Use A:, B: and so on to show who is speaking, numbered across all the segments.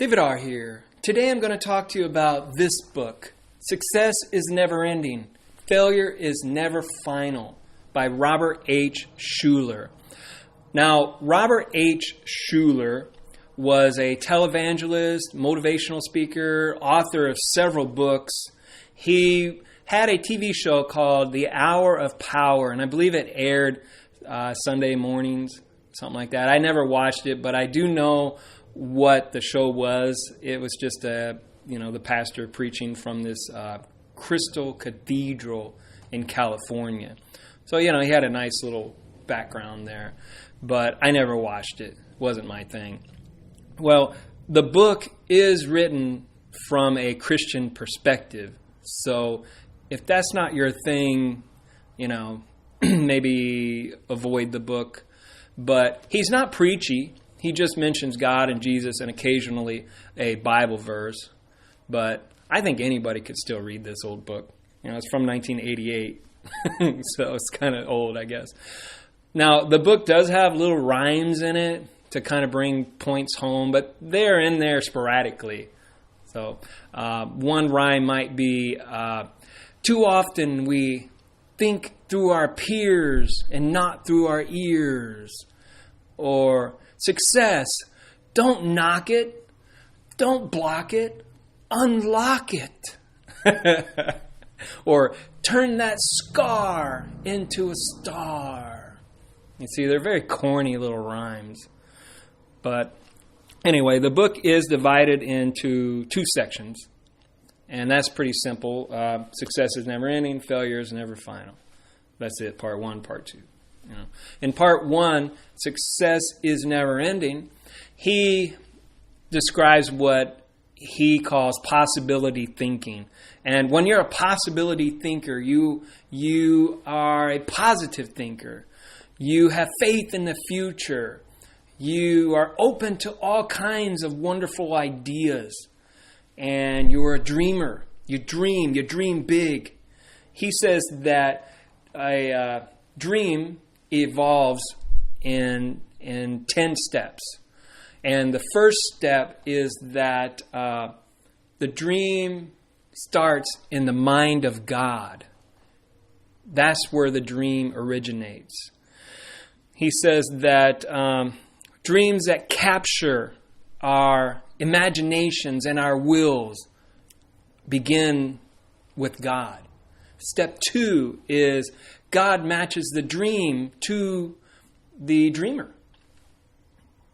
A: David R. here. Today I'm going to talk to you about this book, Success is Never Ending, Failure is Never Final, by Robert H. Schuller. Now, Robert H. Schuller was a televangelist, motivational speaker, author of several books. He had a TV show called The Hour of Power, and I believe it aired Sunday mornings, something like that. I never watched it, but I do know what the show was. It was just the pastor preaching from this Crystal Cathedral in California. So, he had a nice little background there, but I never watched it. It wasn't my thing. Well, the book is written from a Christian perspective. So if that's not your thing, maybe avoid the book. But he's not preachy. He just mentions God and Jesus and occasionally a Bible verse. But I think anybody could still read this old book. It's from 1988, so it's kind of old, I guess. Now, the book does have little rhymes in it to kind of bring points home, but they're in there sporadically. So one rhyme might be, too often we think through our peers and not through our ears. Or success, don't knock it, don't block it, unlock it. Or turn that scar into a star. You see, they're very corny little rhymes. But anyway, the book is divided into two sections. And that's pretty simple. Success is never ending, failure is never final. That's it, part one, part two. In part one, success is never ending, he describes what he calls possibility thinking. And when you're a possibility thinker, you are a positive thinker. You have faith in the future. You are open to all kinds of wonderful ideas. And you're a dreamer. You dream big. He says that a dream evolves in 10 steps. And the first step is that the dream starts in the mind of God. That's where the dream originates. He says that dreams that capture our imaginations and our wills begin with God. Step two is God matches the dream to the dreamer.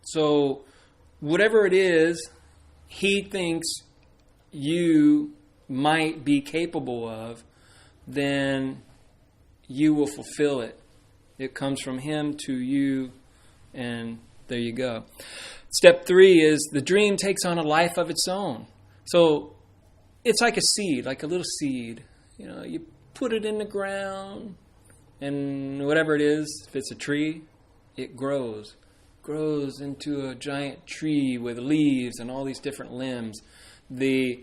A: So whatever it is he thinks you might be capable of, then you will fulfill it. It comes from him to you, and there you go. Step three is the dream takes on a life of its own. So it's like a seed, like a little seed. You put it in the ground, and whatever it is, if it's a tree, it grows into a giant tree with leaves and all these different limbs. The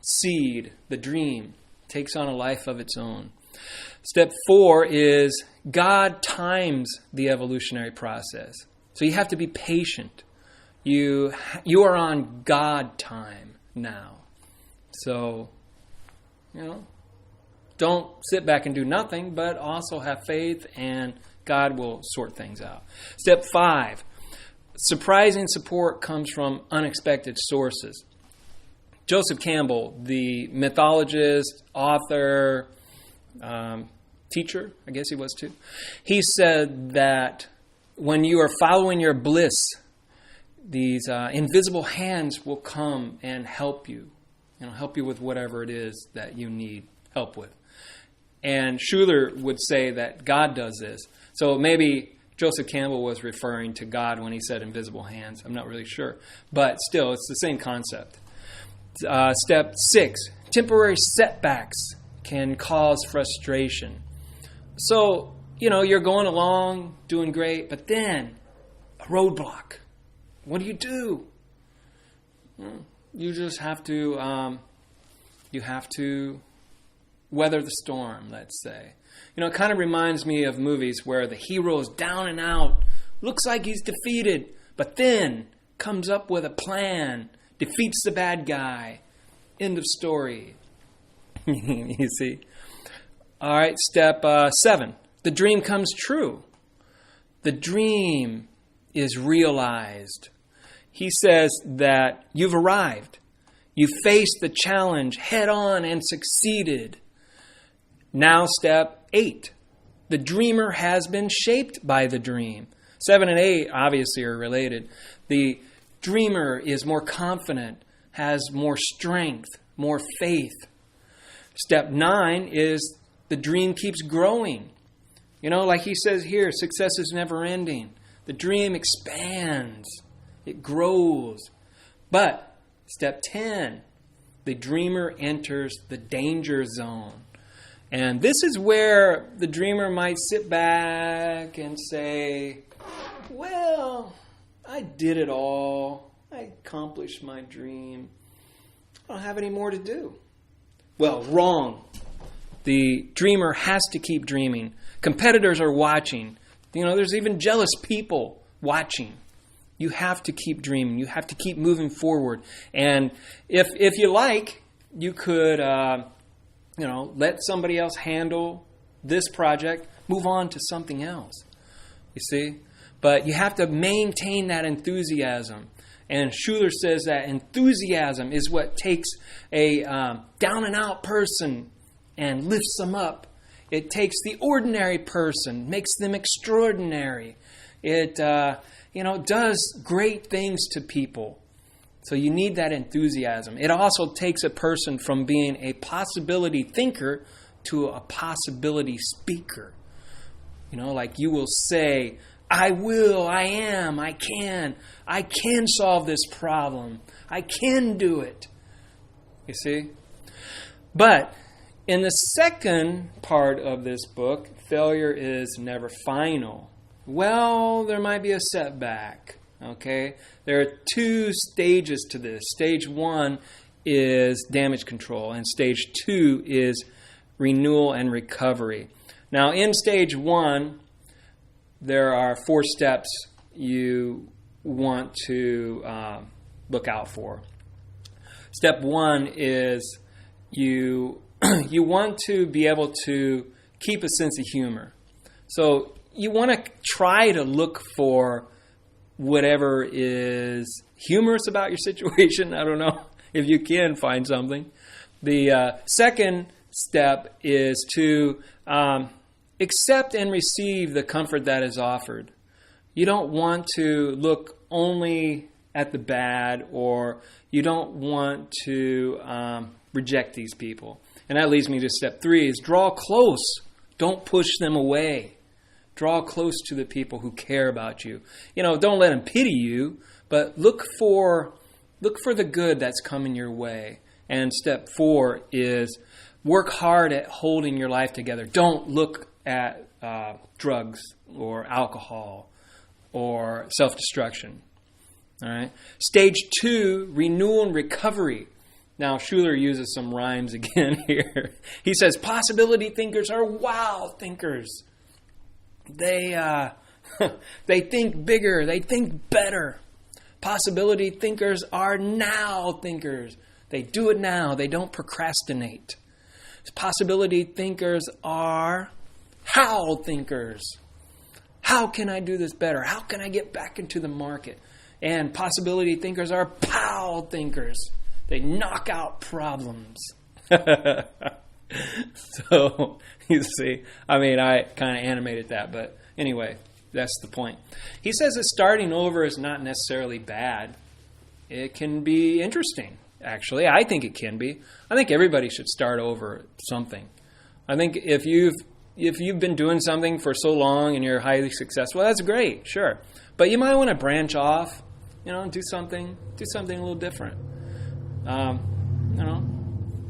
A: seed, the dream, takes on a life of its own. Step four is God times the evolutionary process. So you have to be patient. You are on God time now. So, don't sit back and do nothing, but also have faith, and God will sort things out. Step five, surprising support comes from unexpected sources. Joseph Campbell, the mythologist, author, teacher, I guess he was too, he said that when you are following your bliss, these invisible hands will come and help you. Help you with whatever it is that you need help with. And Schuller would say that God does this. So maybe Joseph Campbell was referring to God when he said invisible hands. I'm not really sure. But still, it's the same concept. Step six, temporary setbacks can cause frustration. So, you're going along, doing great, but then a roadblock. What do? You just have to, weather the storm, let's say. It kind of reminds me of movies where the hero is down and out, looks like he's defeated, but then comes up with a plan defeats the bad guy. End of story. You see? All right, step 7. The dream comes true. The dream is realized. He says that you've arrived. You faced the challenge head on and succeeded. Now step 8. The dreamer has been shaped by the dream. 7 and 8 obviously are related. The dreamer is more confident, has more strength, more faith. Step 9 is the dream keeps growing. You know, like he says here, success is never ending. The dream expands. It grows. But step 10, the dreamer enters the danger zone. And this is where the dreamer might sit back and say, well, I did it all. I accomplished my dream. I don't have any more to do. Well, wrong. The dreamer has to keep dreaming. Competitors are watching. You know, there's even jealous people watching. You have to keep dreaming. You have to keep moving forward. And if you like, you could, let somebody else handle this project, move on to something else. You see? But you have to maintain that enthusiasm. And Schuller says that enthusiasm is what takes a down-and-out person and lifts them up. It takes the ordinary person, makes them extraordinary. It, does great things to people. So you need that enthusiasm. It also takes a person from being a possibility thinker to a possibility speaker. You know, like you will say, I will, I am, I can solve this problem. I can do it. You see? But in the second part of this book, failure is never final. Well, there might be a setback. Okay? There are 2 stages to this. Stage 1 is damage control, and stage 2 is renewal and recovery. Now, in stage 1, there are 4 steps you want to look out for. Step 1 is you want to be able to keep a sense of humor. So you want to try to look for whatever is humorous about your situation. I don't know if you can find something. The second step is to accept and receive the comfort that is offered. You don't want to look only at the bad, or you don't want to reject these people. And that leads me to step 3 is draw close. Don't push them away. Draw close to the people who care about you. You know, don't let them pity you, but look for the good that's coming your way. And step 4 is work hard at holding your life together. Don't look at drugs or alcohol or self-destruction. All right. Stage 2, renewal and recovery. Now, Schuller uses some rhymes again here. He says, possibility thinkers are wow thinkers. They think bigger. They think better. Possibility thinkers are now thinkers. They do it now. They don't procrastinate. Possibility thinkers are how thinkers. How can I do this better? How can I get back into the market? And possibility thinkers are pow thinkers. They knock out problems. So, you see, I kind of animated that, but anyway, that's the point. He says that starting over is not necessarily bad. It can be interesting, actually. I think it can be. I think everybody should start over something. I think if you've been doing something for so long and you're highly successful, that's great, sure. But you might want to branch off, do something a little different. I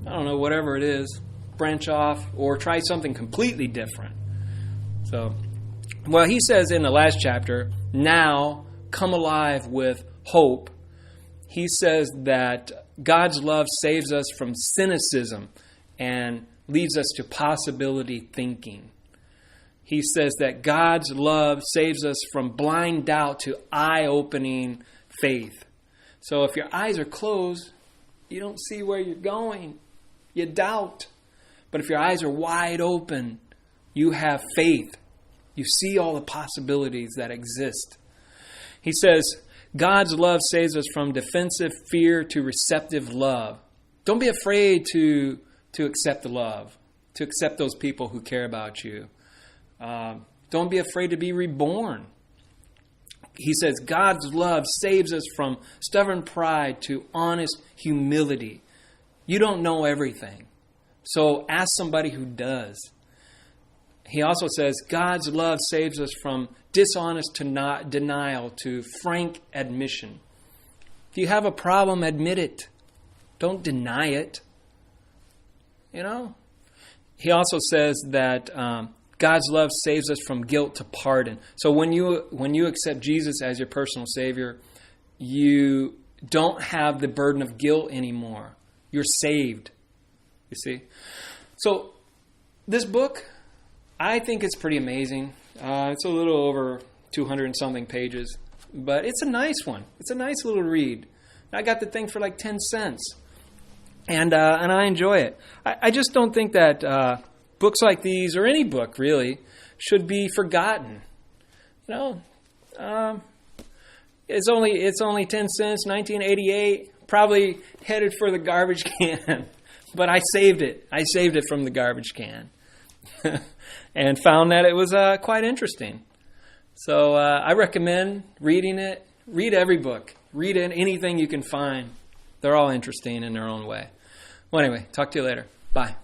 A: don't know, whatever it is, branch off or try something completely different. So, well, he says in the last chapter, now come alive with hope. He says that God's love saves us from cynicism and leads us to possibility thinking. He says that God's love saves us from blind doubt to eye-opening faith. So if your eyes are closed, you don't see where you're going. You doubt. But if your eyes are wide open, you have faith. You see all the possibilities that exist. He says, God's love saves us from defensive fear to receptive love. Don't be afraid to accept the love, to accept those people who care about you. Don't be afraid to be reborn. He says God's love saves us from stubborn pride to honest humility. You don't know everything, so ask somebody who does. He also says God's love saves us from dishonest denial to frank admission. If you have a problem, admit it. Don't deny it. You know? He also says that God's love saves us from guilt to pardon. So when you accept Jesus as your personal Savior, you don't have the burden of guilt anymore. You're saved. You see? So this book, I think it's pretty amazing. It's a little over 200 and something pages, but it's a nice one. It's a nice little read. I got the thing for like 10 cents, and I enjoy it. I just don't think that books like these, or any book really, should be forgotten. You know, it's only 10 cents, 1988. Probably headed for the garbage can, but I saved it. I saved it from the garbage can. And found that it was quite interesting. So I recommend reading it. Read every book. Read anything you can find. They're all interesting in their own way. Well, anyway, talk to you later. Bye.